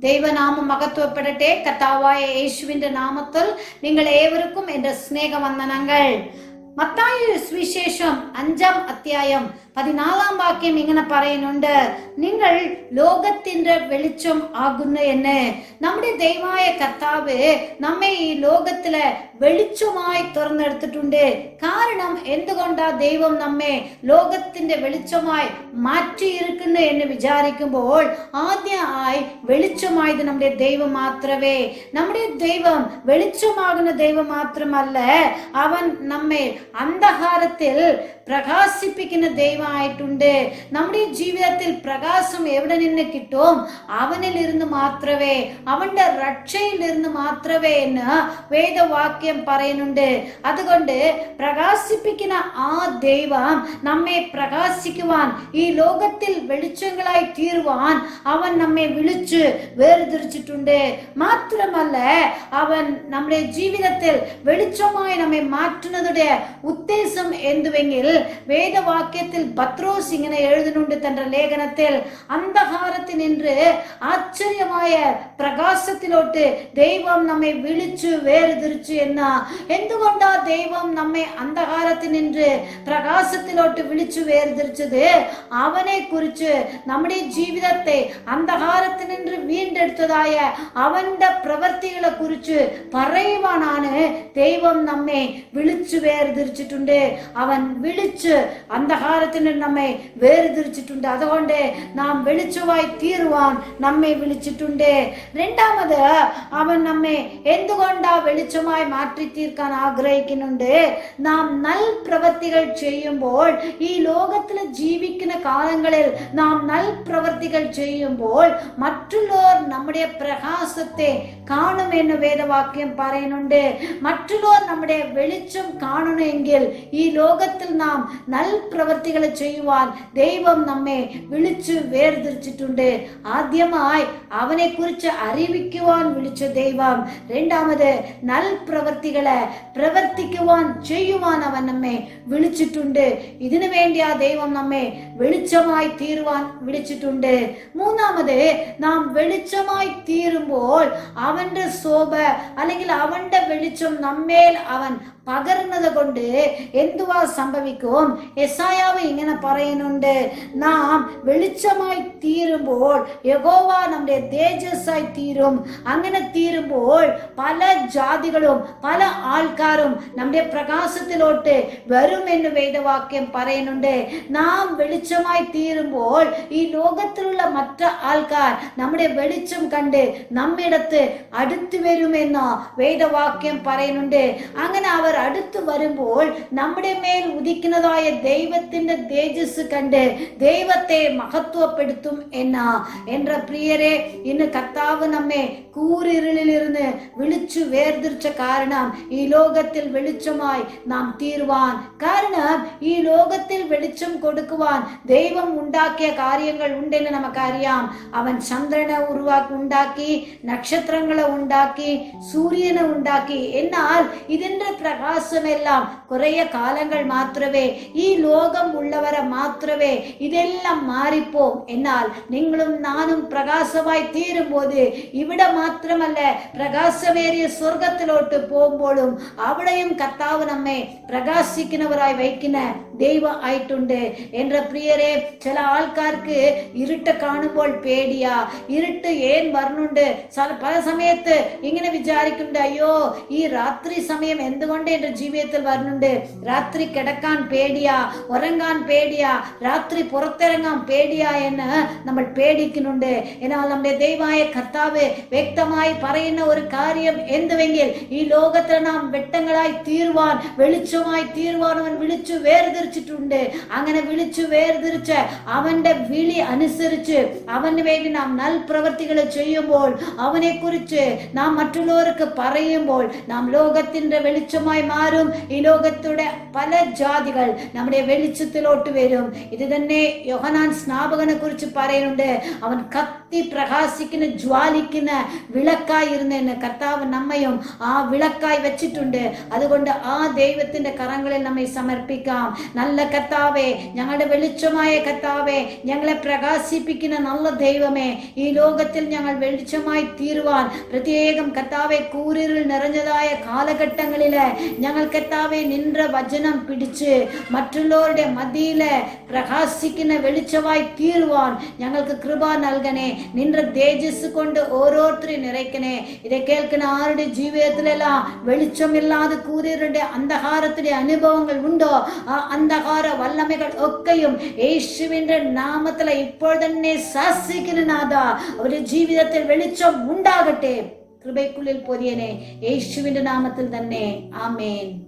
ദൈവനാമം മഹത്വപ്പെടട്ടെ. കർത്താവായ യേശുവിന്റെ നാമത്തിൽ നിങ്ങൾ ഏവർക്കും എന്റെ സ്നേഹവന്ദനങ്ങൾ. മത്തായി സുവിശേഷം 5-ാം അധ്യായം 14-ാം വാക്യം ഇങ്ങനെ പറയുന്നുണ്ട്, നിങ്ങൾ ലോകത്തിന്റെ വെളിച്ചം ആകുന്നു എന്ന്. നമ്മുടെ ദൈവമായ കർത്താവ് നമ്മെ ഈ ലോകത്തിലെ വെളിച്ചമായി തുറന്നെടുത്തിട്ടുണ്ട്. കാരണം എന്തുകൊണ്ടാ ദൈവം നമ്മെ ലോകത്തിന്റെ വെളിച്ചമായി മാറ്റിയിരിക്കുന്നു എന്ന് വിചാരിക്കുമ്പോൾ ആദ്യമായി വെളിച്ചമായത് നമ്മുടെ ദൈവം മാത്രമേ. നമ്മുടെ ദൈവം വെളിച്ചമാകുന്ന ദൈവം മാത്രമല്ല, അവൻ നമ്മെ അന്ധകാരത്തിൽ പ്രകാശിപ്പിക്കുന്ന ദൈവമായിട്ടുണ്ട്. നമ്മുടെ ജീവിതത്തിൽ പ്രകാശം എവിടെ നിന്ന് കിട്ടും? അവനിൽ ഇരുന്ന് മാത്രമേ, അവന്റെ രക്ഷയിൽ ഇരുന്ന് മാത്രമേ എന്ന് വേദവാക്യം പറയുന്നുണ്ട്. അതുകൊണ്ട് പ്രകാശിപ്പിക്കുന്ന ആ ദൈവം നമ്മെ പ്രകാശിക്കുവാൻ, ഈ ലോകത്തിൽ വെളിച്ചങ്ങളായി തീരുവാൻ അവൻ നമ്മെ വിളിച്ച് വേർതിരിച്ചിട്ടുണ്ട്. മാത്രമല്ല, അവൻ നമ്മുടെ ജീവിതത്തിൽ വെളിച്ചമായി നമ്മെ മാറ്റുന്നതിന്റെ ഉദ്ദേശം എന്തുവെങ്കിൽ വേദവാക്യത്തിൽ പത്രോസ് ഇങ്ങനെ എഴുതുന്നുണ്ട് തന്റെ ലേഖനത്തിൽ, അന്ധകാരത്തിൽ നിന്ന് ആശ്ചര്യമായ പ്രകാശത്തിലോട്ട് ദൈവം നമ്മെ വിളിച്ചു വേർതിരിച്ചു എന്ന. എന്തുകൊണ്ടാ ദൈവം നമ്മെ അന്ധകാരത്തിൽ നിന്ന് പ്രകാശത്തിലോട്ട് വിളിച്ചു വേർതിരിച്ചത്? അവനെ കുറിച്ച്, നമ്മുടെ ജീവിതത്തെ അന്ധകാരത്തിൽ നിന്ന് വീണ്ടെടുത്തതായ അവന്റെ പ്രവൃത്തികളെ കുറിച്ച് പറയുവാനാണ് ദൈവം നമ്മെ വിളിച്ചു വേർതിരിച്ചിട്ടുണ്ട്. അവൻ വിളിച്ച് അന്ധകാരത്തിന് നമ്മെ വേർതിരിച്ചിട്ടുണ്ട്. അതുകൊണ്ട് നാം വെളിച്ചമായി തീരുവാൻ നമ്മെ വിളിച്ചിട്ടുണ്ട്. രണ്ടാമത്, അവൻ നമ്മെ എന്തുകൊണ്ടാ വെളിച്ചമായി മാറ്റി തീർക്കാൻ ആഗ്രഹിക്കുന്നുണ്ട്? നാം നല്ല പ്രവൃത്തികൾ ചെയ്യുമ്പോൾ, ഈ ലോകത്തിൽ ജീവിക്കുന്ന കാലങ്ങളിൽ നാം നല്ല പ്രവൃത്തികൾ ചെയ്യുമ്പോൾ മറ്റുള്ളവർ നമ്മുടെ പ്രകാശത്തെ കാണുമെന്ന് വേദവാക്യം പറയുന്നുണ്ട്. മറ്റുള്ളവർ നമ്മുടെ വെളിച്ചം കാണണമെങ്കിൽ ഈ ലോകത്തിൽ നാം നല്ല പ്രവൃത്തികൾ ചെയ്യുവാൻ ദൈവം നമ്മെ വിളിച്ചു വേർതിരിച്ചിട്ടുണ്ട്. ആദ്യമായി അവനെ കുറിച്ച് അറിയിക്കുവാൻ വിളിച്ച ദൈവം. രണ്ടാമത് നല്ല പ്രവൃത്തികളെ പ്രവർത്തിക്കുവാൻ ചെയ്യുവാൻ അവൻ നമ്മെ വിളിച്ചിട്ടുണ്ട്. ഇതിനു വേണ്ടി ആ ദൈവം നമ്മെ വെളിച്ചമായി തീരുവാൻ വിളിച്ചിട്ടുണ്ട്. മൂന്നാമത്, നാം വെളിച്ചമായി തീരുമ്പോൾ അവന്റെ ശോഭ അല്ലെങ്കിൽ അവന്റെ വെളിച്ചം നമ്മേൽ അവൻ പകർന്നത് കൊണ്ട് എന്തുവാ സംഭവിക്കും? യെശയ്യാവ് ഇങ്ങനെ പറയുന്നുണ്ട്, നാം വെളിച്ചമായി തീരുമ്പോൾ യഹോവ നമ്മുടെ തേജസ്സായി തീരും. അങ്ങനെ തീരുമ്പോൾ പല ജാതികളും പല ആൾക്കാരും നമ്മുടെ പ്രകാശത്തിലോട്ട് വരുമെന്ന് വേദവാക്യം പറയുന്നുണ്ട്. നാം വെളിച്ചമായി തീരുമ്പോൾ ഈ ലോകത്തിലുള്ള മറ്റ് ആൾക്കാർ നമ്മുടെ വെളിച്ചം കണ്ട് നമ്മിടത്ത് അടുത്തു വരുമെന്ന് വേദവാക്യം പറയുന്നുണ്ട്. അങ്ങനെ അവർ അടുത്തു വരുമ്പോൾ നമ്മുടെ മേൽ ഉദിക്കുന്നതായ ദൈവത്തിന്റെ തേജസ് കണ്ട് ദൈവത്തെ മഹത്വപ്പെടുത്തും എன்ற പ്രിയരെ, ഇന്ന് കർത്താവ് നമ്മെ കൂരിരുളിലിരുന്ന് വിളിച്ചു വേർതിരിച്ച കാരണം ഈ ലോകത്തിൽ വെളിച്ചമായി നാം തീരുവാൻ. കാരണം ഈ ലോകത്തിൽ വെളിച്ചം കൊടുക്കുവാൻ ദൈവം ഉണ്ടാക്കിയ കാര്യങ്ങൾ ഉണ്ടെന്ന് നമുക്കറിയാം. അവൻ ചന്ദ്രനെ ഉണ്ടാക്കി, നക്ഷത്രങ്ങളെ ഉണ്ടാക്കി, സൂര്യനെ ഉണ്ടാക്കി. എന്നാൽ ഇതിന്റെ പ്രകാശമെല്ലാം കുറെ കാലങ്ങൾ മാത്രമേ, ഈ ലോകം ഉള്ളവരെ മാത്രമേ ഇതെല്ലാം മാറിപ്പോം. എന്നാൽ നിങ്ങളും നാനും പ്രകാശമായി തീരുമ്പോൾ ഇവിടെ മാത്രമല്ല, പ്രകാശമേറിയ സ്വർഗത്തിലോട്ട് പോകുമ്പോഴും അവിടെയും കർത്താവ് നമ്മെ പ്രകാശിക്കുന്നവരായി വയ്ക്കുന്ന ദൈവം ആയിട്ടുണ്ട്. എന്റെ പ്രിയരെ, ചില ആൾക്കാർക്ക് ഇരുട്ട് കാണുമ്പോൾ പേടിയാ. ഇരുട്ട് ഏൻ വരുന്നുണ്ട്? പല സമയത്ത് ഇങ്ങനെ വിചാരിക്കുന്നുണ്ട്, അയ്യോ ഈ രാത്രി സമയം എന്തുകൊണ്ട് എന്റെ ജീവിതത്തിൽ വരുന്നുണ്ട്? രാത്രി കിടക്കാൻ പേടിയാ, ഉറങ്ങാൻ പേടിയാ, രാത്രി പുറത്തിറങ്ങാൻ പേടിയാ എന്ന് നമ്മൾ പേടിക്കുന്നുണ്ട്. എന്നാൽ നമ്മുടെ ദൈവമായ കർത്താവ് വ്യക്തമായി പറയുന്ന ഒരു കാര്യം എന്തുവെങ്കിൽ, ഈ ലോകത്തിൽ നാം വെട്ടങ്ങളായി തീരുവാൻ, വെളിച്ചമായി തീരുവാൻ അവൻ വിളിച്ചു വേർതിരിച്ചിട്ടുണ്ട്. അങ്ങനെ വിളിച്ചു വേർതിരിച്ച് അവന്റെ വിളി അനുസരിച്ച് അവന് വേണ്ടി നാം നല്ല പ്രവൃത്തികൾ ചെയ്യുമ്പോൾ, അവനെ കുറിച്ച് നാം മറ്റുള്ളവർക്ക് പറയുമ്പോൾ, നാം ലോകത്തിന്റെ വെളിച്ചമായി മാറും. ഈ ലോകത്തുടെ പല ജാതികൾ നമ്മുടെ വെളിച്ചത്തിലോട്ട് വരും. ഇത് തന്നെ യോഹന്നാൻ സ്നാപകനെ കുറിച്ച് പറയുന്നുണ്ട്. അവൻ കത്തി പ്രകാശിക്കുന്ന ജ്വാലിക്കുന്ന വിളക്കായിരുന്നെന്ന്. കർത്താവ് നമ്മയും ആ വിളക്കായി വെച്ചിട്ടുണ്ട്. അതുകൊണ്ട് ആ ദൈവത്തിന്റെ കരങ്ങളിൽ നമ്മെ സമർപ്പിക്കാം. നല്ല കർത്താവേ, ഞങ്ങളുടെ വെളിച്ചമായ കർത്താവേ, ഞങ്ങളെ പ്രകാശിപ്പിക്കുന്ന നല്ല ദൈവമേ, ഈ ലോകത്തിൽ ഞങ്ങൾ വെളിച്ചമായി തീരുവാൻ പ്രത്യേകം കർത്താവെ കൂരിരുൾ നിറഞ്ഞതായ കാലഘട്ടങ്ങളില് ഞങ്ങൾ കർത്താവെ നിന്റെ വചനം പിടിച്ച് മറ്റുള്ളവരുടെ മധ്യയില് പ്രകാശിക്കുന്ന വെളിച്ചമായി തീരുവാൻ ഞങ്ങൾക്ക് കൃപ നൽകണേ. നിന്റെ തേജസ് കൊണ്ട് ഓരോരുത്തരെയും നിറയ്ക്കണേ. ഇത് കേൾക്കുന്ന ആരുടെ ജീവിതത്തിലെല്ലാം വെളിച്ചമില്ലാതെ കൂരിരുടെ അന്ധകാരത്തിന്റെ അനുഭവങ്ങൾ ഉണ്ടോ, ആ അന്ധകാര വല്ലമകൾ ഒക്കെയും യേശുവിന്റെ നാമത്തിലെ ഇപ്പോൾ തന്നെ ശാസിക്കുന്ന നാഥ, അവരുടെ ജീവിതത്തിൽ വെളിച്ചം ഉണ്ടാകട്ടെ. കൃപയ്ക്കുള്ളിൽ പൊതിയനെ യേശുവിന്റെ നാമത്തിൽ തന്നെ. ആമേൻ.